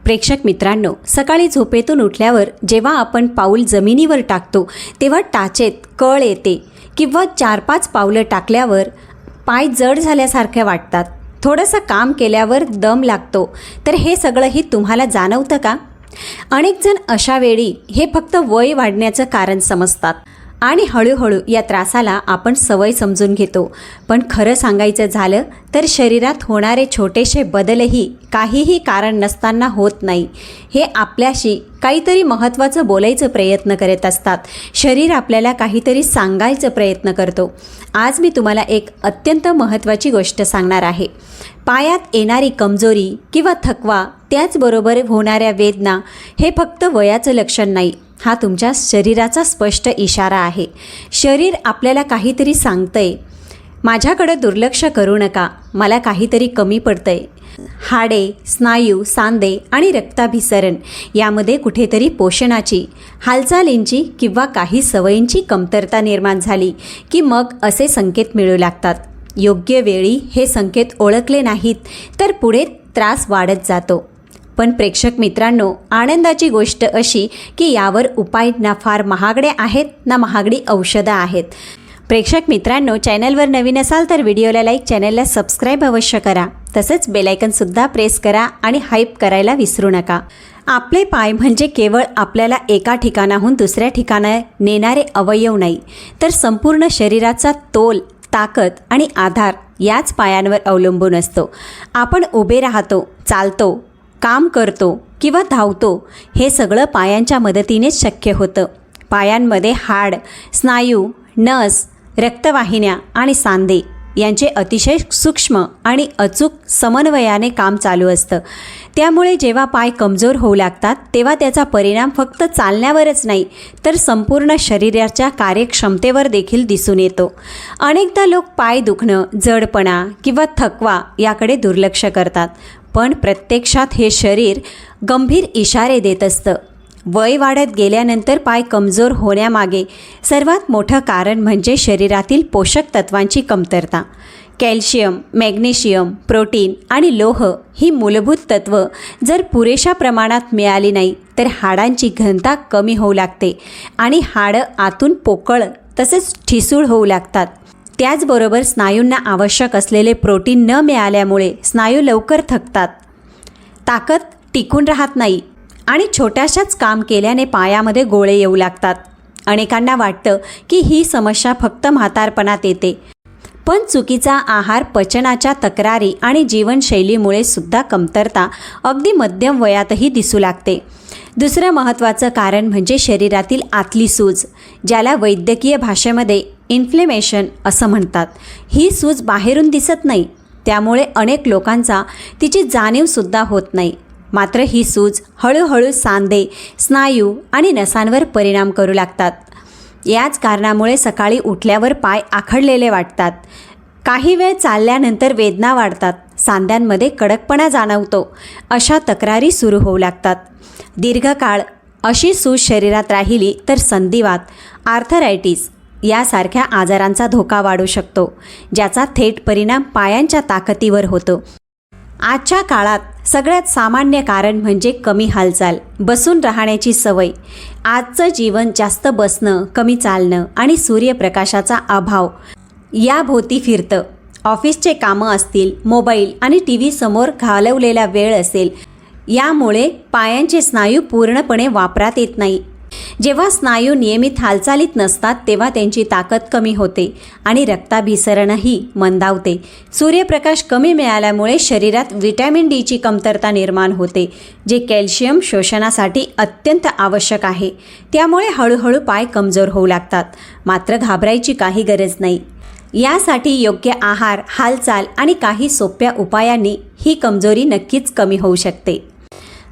प्रेक्षक मित्रांनो, सकाळी झोपेतून उठल्यावर जेव्हा आपण पाऊल जमिनीवर टाकतो तेव्हा टाचेत कळ येते किंवा 4-5 पावलं टाकल्यावर पाय जड झाल्यासारखे वाटतात. थोडंसं काम केल्यावर दम लागतो. तर हे सगळंही तुम्हाला जाणवतं का? अनेक जण अशा वेळी हे फक्त वय वाढण्याचं कारण समजतात आणि हळूहळू या त्रासाला आपण सवय समजून घेतो. पण खरं सांगायचं झालं तर शरीरात होणारे छोटेसे बदलही काहीही कारण नसताना होत नाही. हे आपल्याशी काहीतरी महत्त्वाचं बोलायचं प्रयत्न करत असतात. शरीर आपल्याला काहीतरी सांगायचा प्रयत्न करतो. आज मी तुम्हाला एक अत्यंत महत्त्वाची गोष्ट सांगणार आहे. पायात येणारी कमजोरी किंवा थकवा, त्याचबरोबर होणाऱ्या वेदना हे फक्त वयाचं लक्षण नाही. हा तुमच्या शरीराचा स्पष्ट इशारा आहे. शरीर आपल्याला काहीतरी सांगतंय, माझ्याकडे दुर्लक्ष करू नका, मला काहीतरी कमी पडतंय. हाडे, स्नायू, सांधे आणि रक्ताभिसरण यामध्ये कुठेतरी पोषणाची, हालचालींची किंवा काही सवयींची कमतरता निर्माण झाली की मग असे संकेत मिळू लागतात. योग्य वेळी हे संकेत ओळखले नाहीत तर पुढे त्रास वाढत जातो. पण प्रेक्षक मित्रांनो, आनंदाची गोष्ट अशी की यावर उपाय ना फार महागडे आहेत ना महागडी औषधं आहेत. प्रेक्षक मित्रांनो, चॅनलवर नवीन असाल तर व्हिडिओला लाईक, चॅनलला सबस्क्राईब अवश्य करा. तसंच बेलायकनसुद्धा प्रेस करा आणि हाईप करायला विसरू नका. आपले पाय म्हणजे केवळ आपल्याला एका ठिकाणाहून दुसऱ्या ठिकाणी नेणारे अवयव नाही, तर संपूर्ण शरीराचा तोल, ताकद आणि आधार याच पायांवर अवलंबून असतो. आपण उभे राहतो, चालतो, काम करतो किंवा धावतो, हे सगळं पायांच्या मदतीनेच शक्य होतं. पायांमध्ये हाड, स्नायू, नस, रक्तवाहिन्या आणि सांधे यांचे अतिशय सूक्ष्म आणि अचूक समन्वयाने काम चालू असतं. त्यामुळे जेव्हा पाय कमजोर होऊ लागतात तेव्हा त्याचा परिणाम फक्त चालण्यावरच नाही तर संपूर्ण शरीराच्या कार्यक्षमतेवर देखील दिसून येतो. अनेकदा लोक पाय दुखणं, जडपणा किंवा थकवा याकडे दुर्लक्ष करतात. पण प्रत्यक्षात हे शरीर गंभीर इशारे देत असतं. वय वाढत गेल्यानंतर पाय कमजोर होण्यामागे सर्वात मोठं कारण म्हणजे शरीरातील पोषक तत्वांची कमतरता. कॅल्शियम, मॅग्नेशियम, प्रोटीन आणि लोह ही मूलभूत तत्व जर पुरेशा प्रमाणात मिळाली नाही तर हाडांची घनता कमी होऊ लागते आणि हाडं आतून पोकळ तसेच ठिसूळ होऊ लागतात. त्याचबरोबर स्नायूंना आवश्यक असलेले प्रोटीन न मिळाल्यामुळे स्नायू लवकर थकतात, ताकद टिकून राहत नाही आणि छोट्याशाच काम केल्याने पायामध्ये गोळे येऊ लागतात. अनेकांना वाटतं की ही समस्या फक्त म्हातारपणात येते, पण चुकीचा आहार, पचनाच्या तक्रारी आणि जीवनशैलीमुळे सुद्धा कमतरता अगदी मध्यम वयातही दिसू लागते. दुसरं महत्त्वाचं कारण म्हणजे शरीरातील आतली सूज, ज्याला वैद्यकीय भाषेमध्ये इन्फ्लेमेशन असं म्हणतात. ही सूज बाहेरून दिसत नाही, त्यामुळे अनेक लोकांचा तिची जाणीवसुद्धा होत नाही. मात्र ही सूज हळूहळू सांधे, स्नायू आणि नसांवर परिणाम करू लागतात. याच कारणामुळे सकाळी उठल्यावर पाय आखडलेले वाटतात. काही वेळ चालल्यानंतर वेदना वाढतात, सांध्यांमध्ये कडकपणा जाणवतो, अशा तक्रारी सुरू होऊ लागतात. दीर्घकाळ अशी सूज शरीरात राहिली तर संधिवात, आर्थरायटिस यासारख्या आजारांचा धोका वाढू शकतो, ज्याचा थेट परिणाम पायांच्या ताकदीवर होतो. आजच्या काळात सगळ्यात सामान्य कारण म्हणजे कमी हालचाल, बसून राहण्याची सवय. आजचं जीवन जास्त बसणं, कमी चालणं आणि सूर्यप्रकाशाचा अभाव याभोवती फिरतं. ऑफिसचे कामं असतील, मोबाईल आणि TV समोर घालवलेला वेळ असेल, यामुळे पायांचे स्नायू पूर्णपणे वापरात येत नाही. जेव्हा स्नायू नियमित हालचालीत नसतात तेव्हा त्यांची ताकद कमी होते आणि रक्ताभिसरणही मंदावते. सूर्यप्रकाश कमी मिळाल्यामुळे शरीरात व्हिटॅमिन Dची कमतरता निर्माण होते, जे कॅल्शियम शोषणासाठी अत्यंत आवश्यक आहे. त्यामुळे हळूहळू पाय कमजोर होऊ लागतात. मात्र घाबरायची काही गरज नाही. यासाठी योग्य आहार, हालचाल आणि काही सोप्या उपायांनी ही कमजोरी नक्कीच कमी होऊ शकते.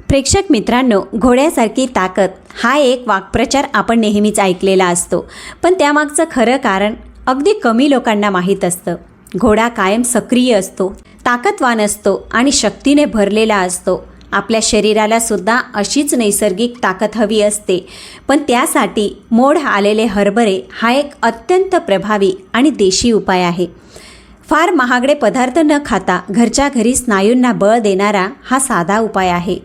प्रेक्षक मित्रांनो, घोड्यासारखी ताकद हा एक वाक्प्रचार आपण नेहमीच ऐकलेला असतो, पण त्यामागचं खरं कारण अगदी कमी लोकांना माहीत असतं. घोडा कायम सक्रिय असतो, ताकदवान असतो आणि शक्तीने भरलेला असतो. आपल्या शरीराला सुद्धा अशीच नैसर्गिक ताकद हवी असते, पण त्यासाठी मोड आलेले हरभरे हा एक अत्यंत प्रभावी आणि देशी उपाय आहे. फार महागडे पदार्थ न खाता घरच्या घरी स्नायूंना बळ देणारा हा साधा उपाय आहे.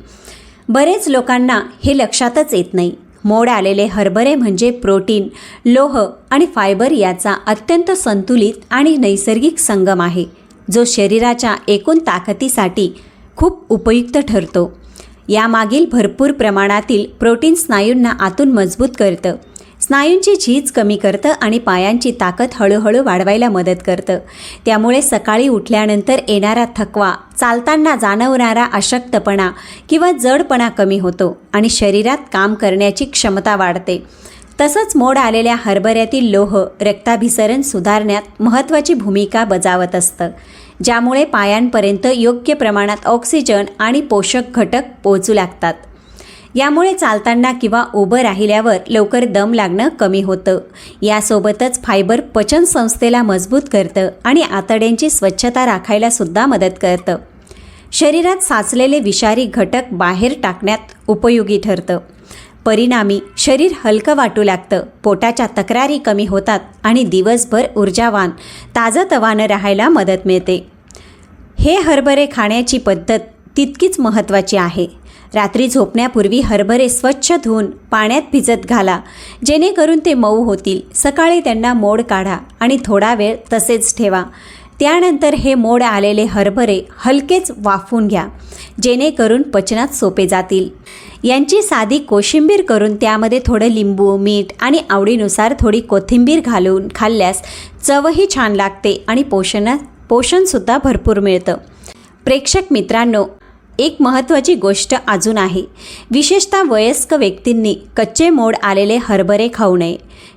बरेच लोकांना हे लक्षातच येत नाही. मोड आलेले हरभरे म्हणजे प्रोटीन, लोह आणि फायबर याचा अत्यंत संतुलित आणि नैसर्गिक संगम आहे, जो शरीराच्या एकूण ताकदीसाठी खूप उपयुक्त ठरतो. यामागील भरपूर प्रमाणातील प्रोटीन स्नायूंना आतून मजबूत करतं, स्नायूंची झीज कमी करतं आणि पायांची ताकद हळूहळू वाढवायला मदत करतं. त्यामुळे सकाळी उठल्यानंतर येणारा थकवा, चालताना जाणवणारा अशक्तपणा किंवा जडपणा कमी होतो आणि शरीरात काम करण्याची क्षमता वाढते. तसंच मोड आलेल्या हरभऱ्यातील लोह रक्ताभिसरण सुधारण्यात महत्त्वाची भूमिका बजावत असतं, ज्यामुळे पायांपर्यंत योग्य प्रमाणात ऑक्सिजन आणि पोषक घटक पोहोचू लागतात. यामुळे चालताना किंवा उभं राहिल्यावर लवकर दम लागणं कमी होतं. यासोबतच फायबर पचनसंस्थेला मजबूत करतं आणि आतड्यांची स्वच्छता राखायला सुद्धा मदत करतं. शरीरात साचलेले विषारी घटक बाहेर टाकण्यात उपयोगी ठरतं. परिणामी शरीर हलकं वाटू लागतं, पोटाच्या तक्रारी कमी होतात आणि दिवसभर ऊर्जावान, ताजंतवानं राहायला मदत मिळते. हे हरभरे खाण्याची पद्धत तितकीच महत्त्वाची आहे. रात्री झोपण्यापूर्वी हरभरे स्वच्छ धुवून पाण्यात भिजत घाला, जेणेकरून ते मऊ होतील. सकाळी त्यांना मोड काढा आणि थोडा वेळ तसेच ठेवा. त्यानंतर हे मोड आलेले हरभरे हलकेच वाफवून घ्या, जेणेकरून पचनात सोपे जातील. यांची साधी कोशिंबीर करून त्यामध्ये थोडं लिंबू, मीठ आणि आवडीनुसार थोडी कोथिंबीर घालून खाल्ल्यास चवही छान लागते आणि पोषणसुद्धा भरपूर मिळतं. प्रेक्षक मित्रांनो, एक महत्त्वाची गोष्ट अजून आहे. विशेषतः वयस्क व्यक्तींनी कच्चे मोड आलेले हरभरे खाऊ नये.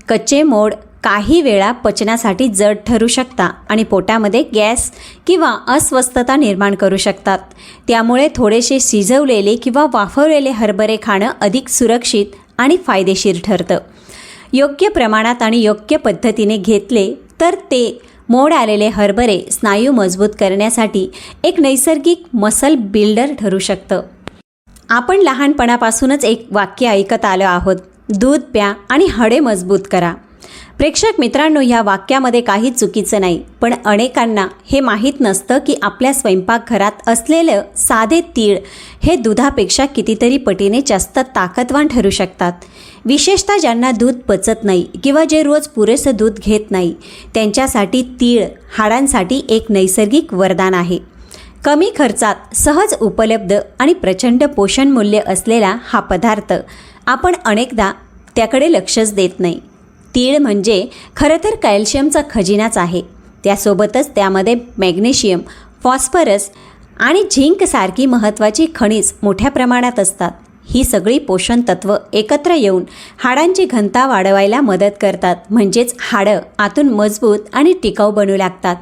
कच्चे मोड काही वेळा पचनासाठी जड ठरू शकतात आणि पोटामध्ये गॅस किंवा अस्वस्थता निर्माण करू शकतात. त्यामुळे थोडेसे शिजवलेले किंवा वाफवलेले हरभरे खाणं अधिक सुरक्षित आणि फायदेशीर ठरतं. योग्य प्रमाणात आणि योग्य पद्धतीने घेतले तर ते मोड आलेले हरभरे स्नायू मजबूत करण्यासाठी एक नैसर्गिक मसल बिल्डर ठरू शकतं. आपण लहानपणापासूनच एक वाक्य ऐकत आलो आहोत, दूध प्या आणि हाडे मजबूत करा. प्रेक्षक मित्रांनो, ह्या वाक्यामध्ये काही चुकीचं नाही, पण अनेकांना हे माहीत नसतं की आपल्या स्वयंपाकघरात असलेलं साधे तीळ हे दुधापेक्षा कितीतरी पटीने जास्त ताकदवान ठरू शकतात. विशेषतः ज्यांना दूध पचत नाही किंवा जे रोज पुरेसं दूध घेत नाही, त्यांच्यासाठी तीळ हाडांसाठी एक नैसर्गिक वरदान आहे. कमी खर्चात सहज उपलब्ध आणि प्रचंड पोषण मूल्य असलेला हा पदार्थ आपण अनेकदा त्याकडे लक्षच देत नाही. तीळ म्हणजे खरं तर कॅल्शियमचा खजिनाच आहे. त्यासोबतच त्यामध्ये मॅग्नेशियम, फॉस्फरस आणि झिंकसारखी महत्त्वाची खनिज मोठ्या प्रमाणात असतात. ही सगळी पोषण तत्त्व एकत्र येऊन हाडांची घनता वाढवायला मदत करतात, म्हणजेच हाडं आतून मजबूत आणि टिकाऊ बनू लागतात.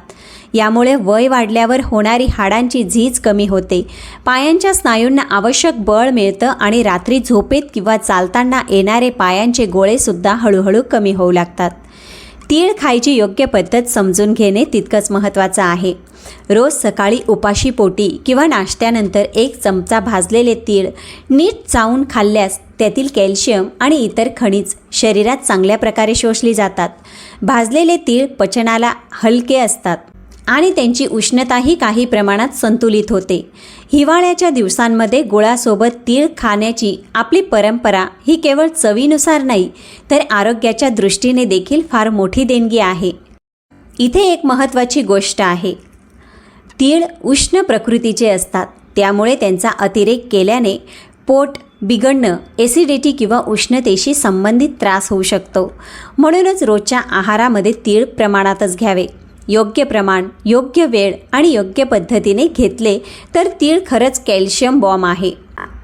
यामुळे वय वाढल्यावर होणारी हाडांची झीज कमी होते, पायांच्या स्नायूंना आवश्यक बळ मिळतं आणि रात्री झोपेत किंवा चालताना येणारे पायांचे गोळेसुद्धा हळूहळू कमी होऊ लागतात. तीळ खायची योग्य पद्धत समजून घेणे तितकंच महत्त्वाचं आहे. रोज सकाळी उपाशी पोटी किंवा नाश्त्यानंतर 1 चमचा भाजलेले तीळ नीट चावून खाल्ल्यास त्यातील कॅल्शियम आणि इतर खनिज शरीरात चांगल्या प्रकारे शोषली जातात. भाजलेले तीळ पचनाला हलके असतात आणि त्यांची उष्णताही काही प्रमाणात संतुलित होते. हिवाळ्याच्या दिवसांमध्ये गुळासोबत तीळ खाण्याची आपली परंपरा ही केवळ चवीनुसार नाही, तर आरोग्याच्या दृष्टीने देखील फार मोठी देणगी आहे. इथे एक महत्त्वाची गोष्ट आहे. तीळ उष्ण प्रकृतीचे असतात, त्यामुळे त्यांचा अतिरेक केल्याने पोट बिघडणं, ॲसिडिटी किंवा उष्णतेशी संबंधित त्रास होऊ शकतो. म्हणूनच रोजच्या आहारामध्ये तीळ प्रमाणातच घ्यावे. योग्य प्रमाण, योग्य वेळ आणि योग्य पद्धतीने घेतले तर तीळ खरंच कॅल्शियम बॉम्ब आहे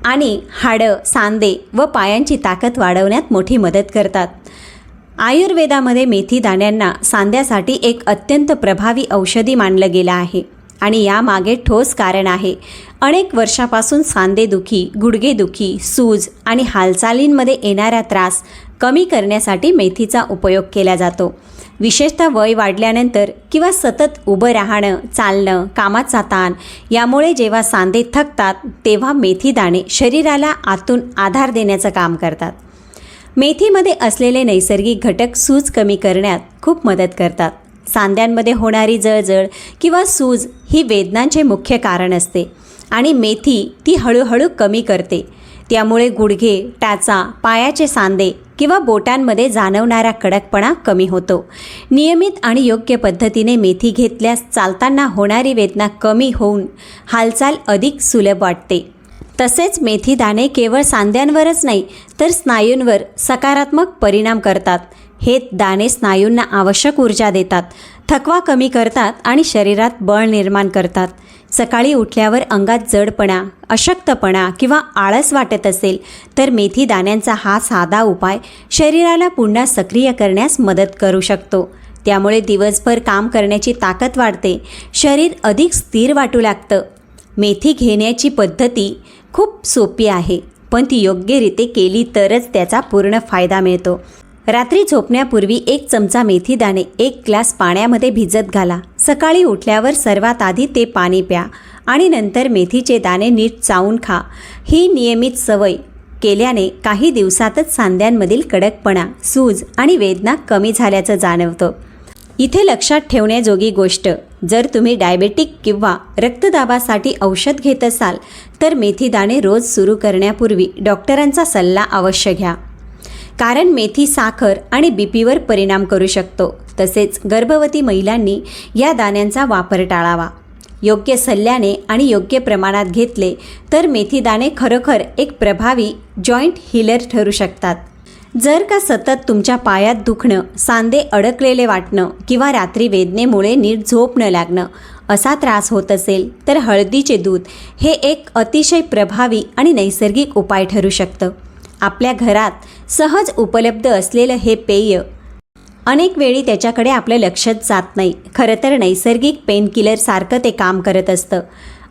आणि हाडं, सांधे व पायांची ताकद वाढवण्यात मोठी मदत करतात. आयुर्वेदामध्ये मेथी दाण्यांना सांध्यासाठी एक अत्यंत प्रभावी औषधी मानलं गेलं आहे आणि यामागे ठोस कारण आहे. अनेक वर्षापासून सांधेदुखी, गुडघेदुखी, सूज आणि हालचालींमध्ये येणारा त्रास कमी करण्यासाठी मेथीचा उपयोग केला जातो. विशेषतः वय वाढल्यानंतर किंवा सतत उभं राहणं, चालणं, कामाचा ताण यामुळे जेव्हा सांधे थकतात तेव्हा मेथी दाणे शरीराला आतून आधार देण्याचं काम करतात. मेथीमध्ये असलेले नैसर्गिक घटक सूज कमी करण्यात खूप मदत करतात. सांध्यांमध्ये होणारी जळजळ किंवा सूज ही वेदनांचे मुख्य कारण असते आणि मेथी ती हळूहळू कमी करते. त्यामुळे गुडघे, टाचा, पायाचे सांधे किंवा बोटांमध्ये जाणवणारा कडकपणा कमी होतो. नियमित आणि योग्य पद्धतीने मेथी घेतल्यास चालताना होणारी वेदना कमी होऊन हालचाल अधिक सुलभ वाटते. तसेच मेथी दाणे केवळ सांध्यांवरच नाही तर स्नायूंवर सकारात्मक परिणाम करतात. हे दाणे स्नायूंना आवश्यक ऊर्जा देतात, थकवा कमी करतात आणि शरीरात बळ निर्माण करतात. सकाळी उठल्यावर अंगात जडपणा, अशक्तपणा किंवा आळस वाटत असेल तर मेथी दाण्यांचा हा साधा उपाय शरीराला पुन्हा सक्रिय करण्यास मदत करू शकतो. त्यामुळे दिवसभर काम करण्याची ताकद वाढते, शरीर अधिक स्थिर वाटू लागतं. मेथी घेण्याची पद्धती खूप सोपी आहे, पण ती योग्यरीत्या केली तरच त्याचा पूर्ण फायदा मिळतो. रात्री झोपण्यापूर्वी 1 चमचा मेथी दाणे 1 ग्लास पाण्यामध्ये भिजत घाला. सकाळी उठल्यावर सर्वात आधी ते पाणी प्या आणि नंतर मेथीचे दाणे नीट चावून खा. ही नियमित सवय केल्याने काही दिवसातच सांध्यांमधील कडकपणा, सूज आणि वेदना कमी झाल्याचं जाणवतं. इथे लक्षात ठेवण्याजोगी गोष्ट, जर तुम्ही डायबेटिक किंवा रक्तदाबासाठी औषध घेत असाल तर मेथी दाणे रोज सुरू करण्यापूर्वी डॉक्टरांचा सल्ला अवश्य घ्या, कारण मेथी साखर आणि बीपीवर परिणाम करू शकतो. तसेच गर्भवती महिलांनी या दाण्यांचा वापर टाळावा. योग्य सल्ल्याने आणि योग्य प्रमाणात घेतले तर मेथी दाणे खरोखर एक प्रभावी जॉईंट हिलर ठरू शकतात. जर का सतत तुमच्या पायात दुखणं, सांधे अडकलेले वाटणं किंवा रात्री वेदनेमुळे नीट झोप न लागणं असा त्रास होत असेल तर हळदीचे दूध हे एक अतिशय प्रभावी आणि नैसर्गिक उपाय ठरू शकतं. आपल्या घरात सहज उपलब्ध असलेलं हे पेय अनेक वेळी त्याच्याकडे आपलं लक्षच जात नाही. खरं तर नैसर्गिक पेनकिलरसारखं ते काम करत असतं.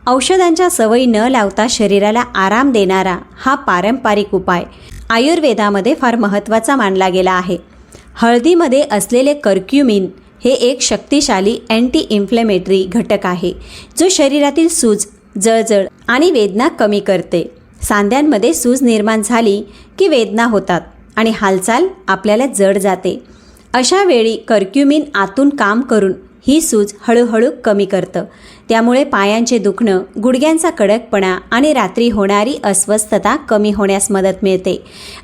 औषधांच्या सवयी न लावता शरीराला आराम देणारा हा पारंपरिक उपाय आयुर्वेदामध्ये फार महत्त्वाचा मानला गेला आहे. हळदीमध्ये असलेले कर्क्युमिन हे एक शक्तिशाली अँटी इन्फ्लेमेटरी घटक आहे, जो शरीरातील सूज, जळजळ आणि वेदना कमी करते. सांध्यांमध्ये सूज निर्माण झाली की वेदना होतात आणि हालचाल आपल्याला जड जाते. अशा वेळी कर्क्युमिन आतून काम करून ही सूज हळूहळू कमी करतं. त्यामुळे पायांचे दुखणं, गुडघ्यांचा कडकपणा आणि रात्री होणारी अस्वस्थता कमी होण्यास मदत मिळते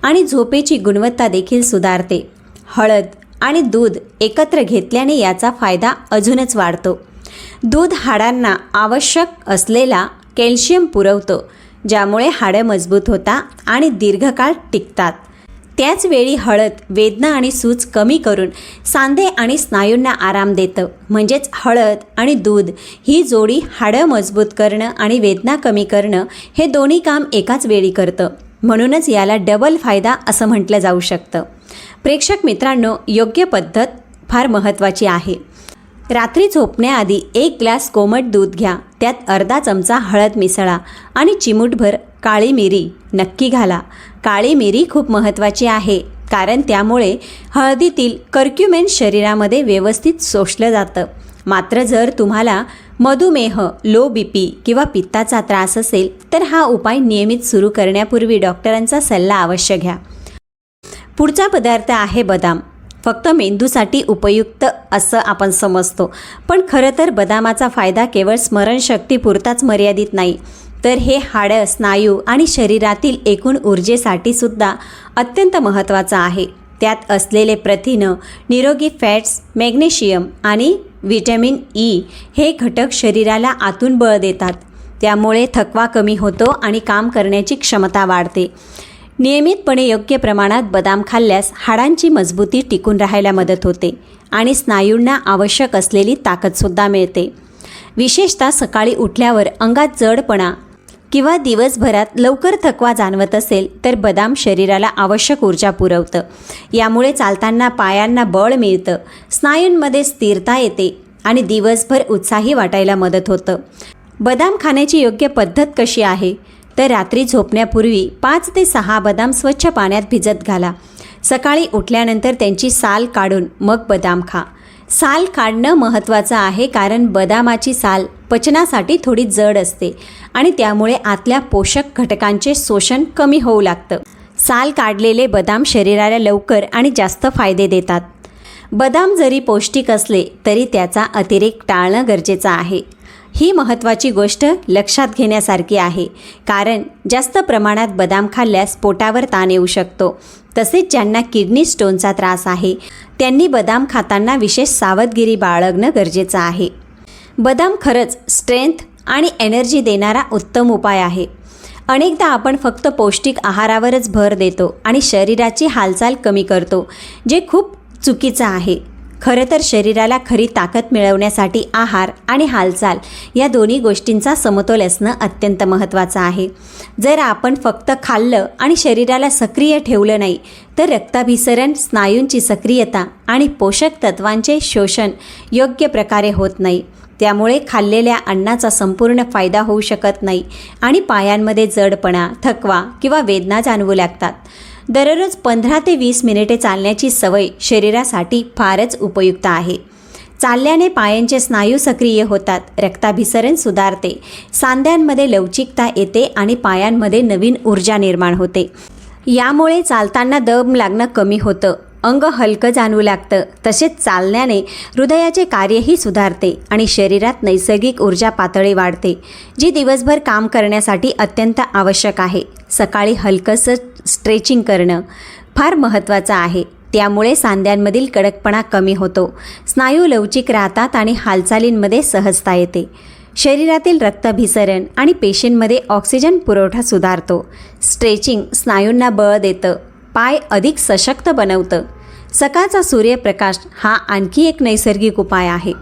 आणि झोपेची गुणवत्ता देखील सुधारते. हळद आणि दूध एकत्र घेतल्याने याचा फायदा अजूनच वाढतो. दूध हाडांना आवश्यक असलेला कॅल्शियम पुरवतं, ज्यामुळे हाडं मजबूत होतात आणि दीर्घकाळ टिकतात. त्याचवेळी हळद वेदना आणि सूज कमी करून सांधे आणि स्नायूंना आराम देतं. म्हणजेच हळद आणि दूध ही जोडी हाडं मजबूत करणं आणि वेदना कमी करणं हे दोन्ही काम एकाच वेळी करतं. म्हणूनच याला डबल फायदा असं म्हटलं जाऊ शकतं. प्रेक्षक मित्रांनो, योग्य पद्धत फार महत्त्वाची आहे. रात्री झोपण्याआधी 1 ग्लास कोमट दूध घ्या. त्यात अर्धा चमचा हळद मिसळा आणि चिमूटभर काळी मिरी नक्की घाला. काळी मिरी खूप महत्त्वाची आहे, कारण त्यामुळे हळदीतील कर्क्युमेन शरीरामध्ये व्यवस्थित शोषलं जातं. मात्र जर तुम्हाला मधुमेह, लो बीपी किंवा पित्ताचा त्रास असेल तर हा उपाय नियमित सुरू करण्यापूर्वी डॉक्टरांचा सल्ला अवश्य घ्या. पुढचा पदार्थ आहे बदाम. फक्त मेंदूसाठी उपयुक्त असं आपण समजतो, पण खरं तर बदामाचा फायदा केवळ स्मरणशक्तीपुरताच मर्यादित नाही, तर हे हाडं, स्नायू आणि शरीरातील एकूण ऊर्जेसाठी सुद्धा अत्यंत महत्त्वाचं आहे. त्यात असलेले प्रथिनं, निरोगी फॅट्स, मॅग्नेशियम आणि व्हिटॅमिन ई हे घटक शरीराला आतून बळ देतात. त्यामुळे थकवा कमी होतो आणि काम करण्याची क्षमता वाढते. नियमितपणे योग्य प्रमाणात बदाम खाल्ल्यास हाडांची मजबूती टिकून राहायला मदत होते आणि स्नायूंना आवश्यक असलेली ताकदसुद्धा मिळते. विशेषतः सकाळी उठल्यावर अंगात जडपणा किंवा दिवसभरात लवकर थकवा जाणवत असेल तर बदाम शरीराला आवश्यक ऊर्जा पुरवतं. यामुळे चालताना पायांना बळ मिळतं, स्नायूंमध्ये स्थिरता येते आणि दिवसभर उत्साही वाटायला मदत होतं. बदाम खाण्याची योग्य पद्धत कशी आहे तर रात्री झोपण्यापूर्वी 5 ते 6 बदाम स्वच्छ पाण्यात भिजत घाला. सकाळी उठल्यानंतर त्यांची साल काढून मग बदाम खा. साल काढणं महत्त्वाचं आहे, कारण बदामाची साल पचनासाठी थोडी जड असते आणि त्यामुळे आतल्या पोषक घटकांचे शोषण कमी होऊ लागतं. साल काढलेले बदाम शरीराला लवकर आणि जास्त फायदे देतात. बदाम जरी पौष्टिक असले तरी त्याचा अतिरेक टाळणं गरजेचं आहे. ही महत्त्वाची गोष्ट लक्षात घेण्यासारखी आहे, कारण जास्त प्रमाणात बदाम खाल्ल्यास पोटावर ताण येऊ शकतो. तसेच ज्यांना किडनी स्टोनचा त्रास आहे त्यांनी बदाम खाताना विशेष सावधगिरी बाळगणं गरजेचं आहे. बदाम खरंच स्ट्रेंथ आणि एनर्जी देणारा उत्तम उपाय आहे. अनेकदा आपण फक्त पौष्टिक आहारावरच भर देतो आणि शरीराची हालचाल कमी करतो, जे खूप चुकीचं आहे. खरं तर शरीराला खरी ताकद मिळवण्यासाठी आहार आणि हालचाल या दोन्ही गोष्टींचा समतोल असणं अत्यंत महत्त्वाचं आहे. जर आपण फक्त खाल्लं आणि शरीराला सक्रिय ठेवलं नाही तर रक्ताभिसरण, स्नायूंची सक्रियता आणि पोषक तत्वांचे शोषण योग्य प्रकारे होत नाही. त्यामुळे खाल्लेल्या अन्नाचा संपूर्ण फायदा होऊ शकत नाही आणि पायांमध्ये जडपणा, थकवा किंवा वेदना जाणवू लागतात. दररोज 15 ते 20 मिनिटे चालण्याची सवय शरीरासाठी फारच उपयुक्त आहे. चालल्याने पायांचे स्नायू सक्रिय होतात, रक्ताभिसरण सुधारते, सांध्यांमध्ये लवचिकता येते आणि पायांमध्ये नवीन ऊर्जा निर्माण होते. यामुळे चालताना दम लागणं कमी होतं, अंग हलकं जाणवू लागतं. तसेच चालण्याने हृदयाचे कार्यही सुधारते आणि शरीरात नैसर्गिक ऊर्जा पातळी वाढते, जी दिवसभर काम करण्यासाठी अत्यंत आवश्यक आहे. सकाळी हलकंसं स्ट्रेचिंग करणं फार महत्त्वाचं आहे. त्यामुळे सांध्यांमधील कडकपणा कमी होतो, स्नायू लवचिक राहतात आणि हालचालींमध्ये सहजता येते. शरीरातील रक्ताभिसरण आणि पेशींमध्ये ऑक्सिजन पुरवठा सुधारतो. स्ट्रेचिंग स्नायूंना बळ देतं, पाय अधिक सशक्त बनवतं. सकाळचा सूर्यप्रकाश हा आणखी एक नैसर्गिक उपाय आहे,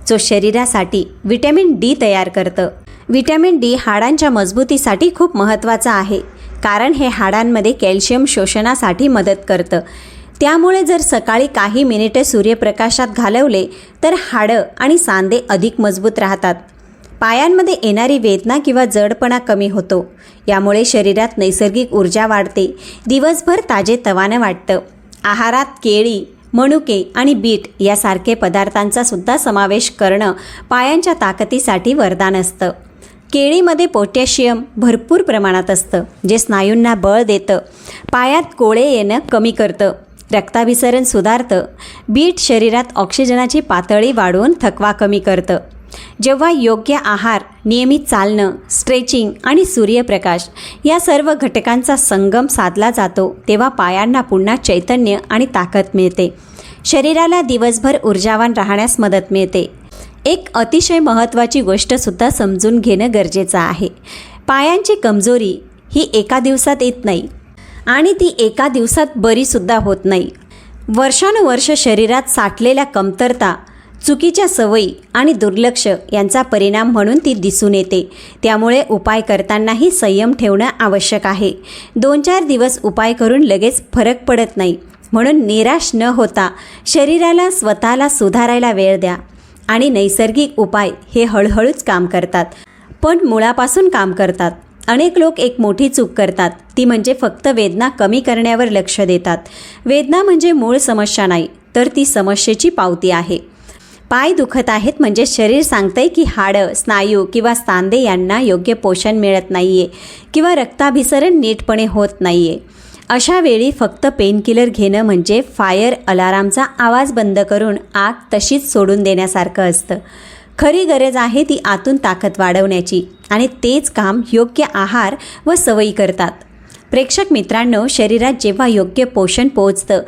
जो शरीरासाठी व्हिटॅमिन डी तयार करतं. व्हिटॅमिन डी हाडांच्या मजबूतीसाठी खूप महत्त्वाचं आहे, कारण हे हाडांमध्ये कॅल्शियम शोषणासाठी मदत करतं. त्यामुळे जर सकाळी काही मिनिटे सूर्यप्रकाशात घालवले तर हाडं आणि सांधे अधिक मजबूत राहतात. पायांमध्ये येणारी वेदना किंवा जडपणा कमी होतो. यामुळे शरीरात नैसर्गिक ऊर्जा वाढते, दिवसभर ताजेतवानं वाटतं. आहारात केळी, मनुके आणि बीट यासारखे पदार्थांचा सुद्धा समावेश करणं पायांच्या ताकदीसाठी वरदान असतं. केळीमध्ये पोटॅशियम भरपूर प्रमाणात असतं, जे स्नायूंना बळ देतं, पायात कोळे येणं कमी करतं, रक्ताभिसरण सुधारतं. बीट शरीरात ऑक्सिजनाची पातळी वाढवून थकवा कमी करतं. जेव्हा योग्य आहार, नियमित चालणं, स्ट्रेचिंग आणि सूर्यप्रकाश या सर्व घटकांचा संगम साधला जातो, तेव्हा पायांना पुन्हा चैतन्य आणि ताकद मिळते. शरीराला दिवसभर ऊर्जावान राहण्यास मदत मिळते. एक अतिशय महत्त्वाची गोष्टसुद्धा समजून घेणं गरजेचं आहे. पायांची कमजोरी ही एका दिवसात येत नाही आणि ती एका दिवसात बरीसुद्धा होत नाही. वर्षानुवर्ष शरीरात साठलेल्या कमतरता, चुकीच्या सवयी आणि दुर्लक्ष यांचा परिणाम म्हणून ती दिसून येते. त्यामुळे उपाय करतानाही संयम ठेवणं आवश्यक आहे. 2-4 दिवस उपाय करून लगेच फरक पडत नाही. म्हणून निराश न होता शरीराला स्वतःला सुधारायला वेळ द्या आणि नैसर्गिक उपाय हे हळूहळूच काम करतात, पण मुळापासून काम करतात. अनेक लोक एक मोठी चूक करतात, ती म्हणजे फक्त वेदना कमी करण्यावर लक्ष देतात. वेदना म्हणजे मूळ समस्या नाही, तर ती समस्येची पावती आहे. पाय दुखत आहेत म्हणजे शरीर सांगतंय की हाडं, स्नायू किंवा सांधे यांना योग्य पोषण मिळत नाही आहे किंवा रक्ताभिसरण नीटपणे होत नाही आहे. अशा वेळी फक्त पेनकिलर घेणं म्हणजे फायर अलारामचा आवाज बंद करून आग तशीच सोडून देण्यासारखं असतं. खरी गरज आहे ती आतून ताकद वाढवण्याची, आणि तेच काम योग्य आहार व सवयी करतात. प्रेक्षक मित्रांनो, शरीरात जेव्हा योग्य पोषण पोहोचतं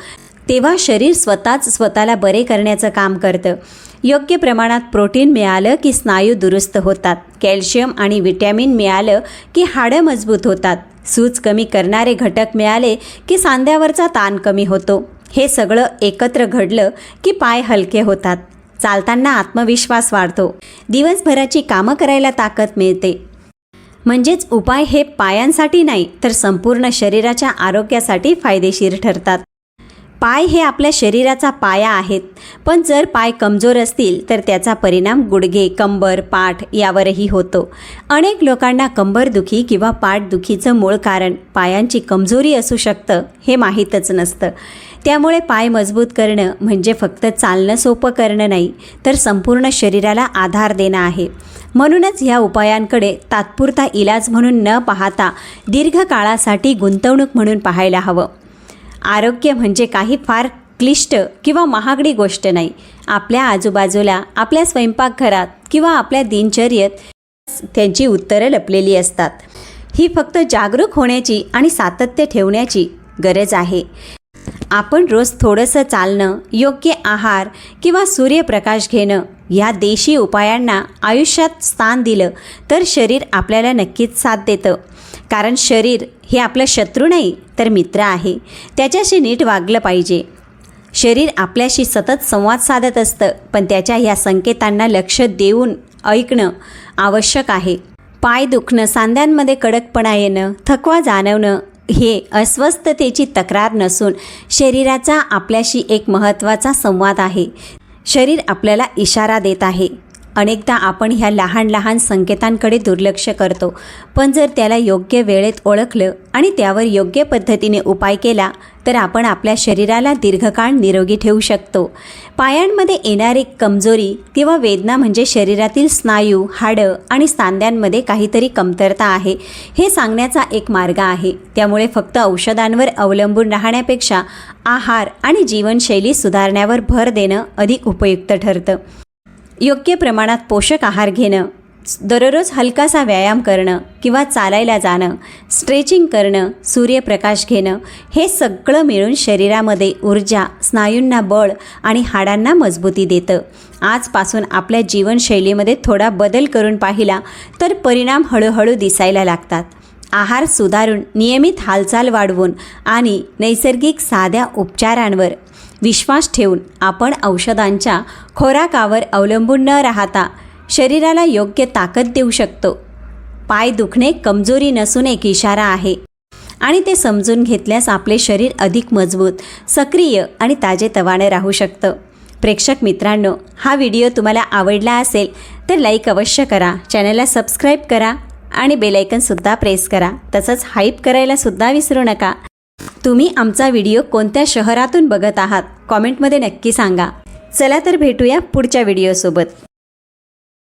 तेव्हा शरीर स्वतःच स्वतःला बरे करण्याचं काम करतं. योग्य प्रमाणात प्रोटीन मिळालं की स्नायू दुरुस्त होतात, कॅल्शियम आणि व्हिटॅमिन मिळालं की हाडं मजबूत होतात, सूज कमी करणारे घटक मिळाले की सांध्यावरचा ताण कमी होतो. हे सगळं एकत्र घडलं की पाय हलके होतात, चालताना आत्मविश्वास वाढतो, दिवसभराची कामं करायला ताकद मिळते. म्हणजेच उपाय हे पायांसाठी नाही तर संपूर्ण शरीराच्या आरोग्यासाठी फायदेशीर ठरतात. पाय हे आपल्या शरीराचा पाया आहेत, पण जर पाय कमजोर असतील तर त्याचा परिणाम गुडघे, कंबर, पाठ यावरही होतो. अनेक लोकांना कंबरदुखी किंवा पाठदुखीचं मूळ कारण पायांची कमजोरी असू शकतं हे माहीतच नसतं. त्यामुळे पाय मजबूत करणं म्हणजे फक्त चालणं सोपं करणं नाही, तर संपूर्ण शरीराला आधार देणं आहे. म्हणूनच ह्या उपायांकडे तात्पुरता इलाज म्हणून न पाहता दीर्घकाळासाठी गुंतवणूक म्हणून पाहायला हवं. आरोग्य म्हणजे काही फार क्लिष्ट किंवा महागडी गोष्ट नाही. आपल्या आजूबाजूला, आपल्या स्वयंपाकघरात किंवा आपल्या दिनचर्येत त्यांची उत्तरं लपलेली असतात. ही फक्त जागरूक होण्याची आणि सातत्य ठेवण्याची गरज आहे. आपण रोज थोडंसं चालणं, योग्य आहार किंवा सूर्यप्रकाश घेणं या देशी उपायांना आयुष्यात स्थान दिलं तर शरीर आपल्याला नक्कीच साथ देतं. कारण शरीर हे आपलं शत्रू नाही तर मित्र आहे. त्याच्याशी नीट वागलं पाहिजे. शरीर आपल्याशी सतत संवाद साधत असतं, पण त्याच्या ह्या संकेतांना लक्ष देऊन ऐकणं आवश्यक आहे. पाय दुखणं, सांध्यांमध्ये कडकपणा येणं, थकवा जाणवणं हे अस्वस्थतेची तक्रार नसून शरीराचा आपल्याशी एक महत्त्वाचा संवाद आहे. शरीर आपल्याला इशारा देत आहे. अनेकदा आपण ह्या लहान लहान संकेतांकडे दुर्लक्ष करतो, पण जर त्याला योग्य वेळेत ओळखलं आणि त्यावर योग्य पद्धतीने उपाय केला तर आपण आपल्या शरीराला दीर्घकाळ निरोगी ठेवू शकतो. पायांमध्ये येणारी कमजोरी किंवा वेदना म्हणजे शरीरातील स्नायू, हाडं आणि सांध्यांमध्ये काहीतरी कमतरता आहे हे सांगण्याचा एक मार्ग आहे. त्यामुळे फक्त औषधांवर अवलंबून राहण्यापेक्षा आहार आणि जीवनशैली सुधारण्यावर भर देणं अधिक उपयुक्त ठरतं. योग्य प्रमाणात पोषक आहार घेणं, दररोज हलकासा व्यायाम करणं किंवा चालायला जाणं, स्ट्रेचिंग करणं, सूर्यप्रकाश घेणं हे सगळं मिळून शरीरामध्ये ऊर्जा, स्नायूंना बळ आणि हाडांना मजबूती देतं. आजपासून आपल्या जीवनशैलीमध्ये थोडा बदल करून पाहिला तर परिणाम हळूहळू दिसायला लागतात. आहार सुधारून, नियमित हालचाल वाढवून आणि नैसर्गिक साध्या उपचारांवर विश्वास ठेवून आपण औषधांच्या खोराकावर अवलंबून न राहता शरीराला योग्य ताकद देऊ शकतो. पाय दुखणे कमजोरी नसून एक इशारा आहे आणि ते समजून घेतल्यास आपले शरीर अधिक मजबूत, सक्रिय आणि ताजेतवाने राहू शकतं. प्रेक्षक मित्रांनो, हा व्हिडिओ तुम्हाला आवडला असेल तर लाईक अवश्य करा, चॅनलला सबस्क्राईब करा आणि बेलायकनसुद्धा प्रेस करा. तसंच हाईप करायलासुद्धा विसरू नका. तुम्ही आमचा व्हिडिओ कोणत्या शहरातून बघत आहात कॉमेंटमध्ये नक्की सांगा. चला तर भेटूया पुढच्या व्हिडिओसोबत.